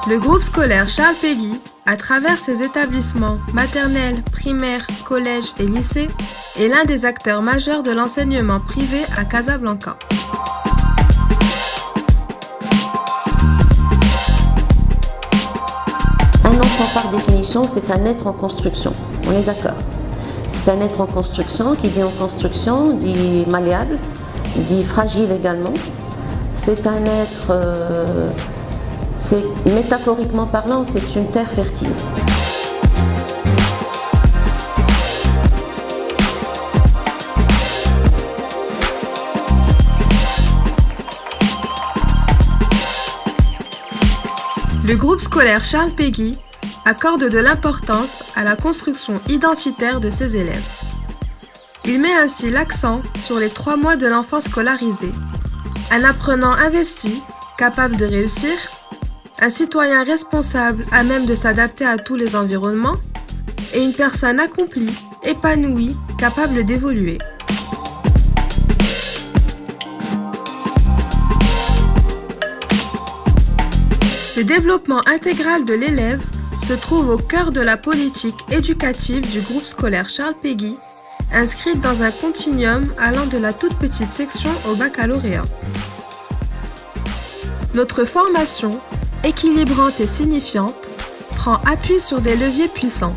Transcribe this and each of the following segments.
Le groupe scolaire Charles Péguy, à travers ses établissements maternels, primaires, collèges et lycées, est l'un des acteurs majeurs de l'enseignement privé à Casablanca. Un enfant, par définition, c'est un être en construction. On est d'accord. C'est un être en construction. Qui dit en construction dit malléable, dit fragile également. C'est un être, métaphoriquement parlant, c'est une terre fertile. Le groupe scolaire Charles Péguy accorde de l'importance à la construction identitaire de ses élèves. Il met ainsi l'accent sur les 3 mois de l'enfant scolarisé, un apprenant investi, capable de réussir, un citoyen responsable à même de s'adapter à tous les environnements, et une personne accomplie, épanouie, capable d'évoluer. Le développement intégral de l'élève se trouve au cœur de la politique éducative du groupe scolaire Charles Péguy, inscrite dans un continuum allant de la toute petite section au baccalauréat. Notre formation, équilibrante et signifiante, prend appui sur des leviers puissants.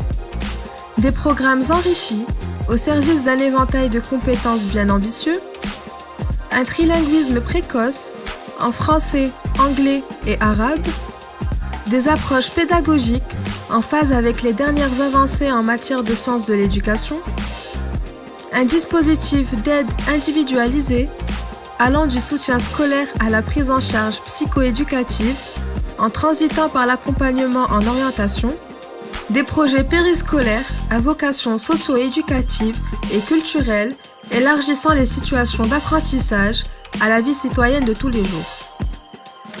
Des programmes enrichis au service d'un éventail de compétences bien ambitieux, un trilinguisme précoce en français, anglais et arabe, des approches pédagogiques en phase avec les dernières avancées en matière de sens de l'éducation, un dispositif d'aide individualisé allant du soutien scolaire à la prise en charge psychoéducative en transitant par l'accompagnement en orientation, des projets périscolaires à vocation socio-éducative et culturelle élargissant les situations d'apprentissage à la vie citoyenne de tous les jours.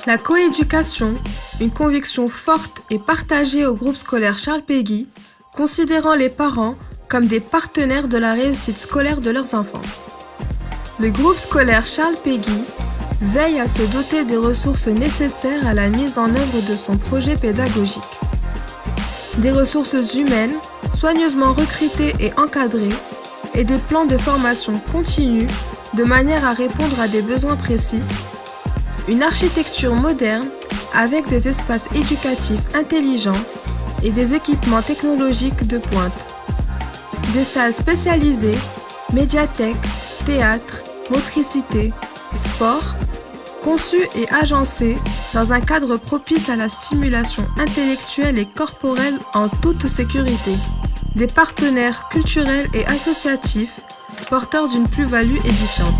La coéducation, une conviction forte et partagée au groupe scolaire Charles Péguy, considérant les parents comme des partenaires de la réussite scolaire de leurs enfants. Le groupe scolaire Charles Péguy veille à se doter des ressources nécessaires à la mise en œuvre de son projet pédagogique. Des ressources humaines, soigneusement recrutées et encadrées, et des plans de formation continue de manière à répondre à des besoins précis, une architecture moderne avec des espaces éducatifs intelligents et des équipements technologiques de pointe, des salles spécialisées, médiathèques, théâtre, motricité, sport, conçues et agencées dans un cadre propice à la stimulation intellectuelle et corporelle en toute sécurité, des partenaires culturels et associatifs porteurs d'une plus-value édifiante.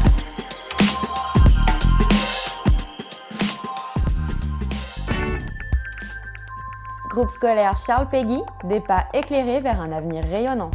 Groupe scolaire Charles Péguy, des pas éclairés vers un avenir rayonnant.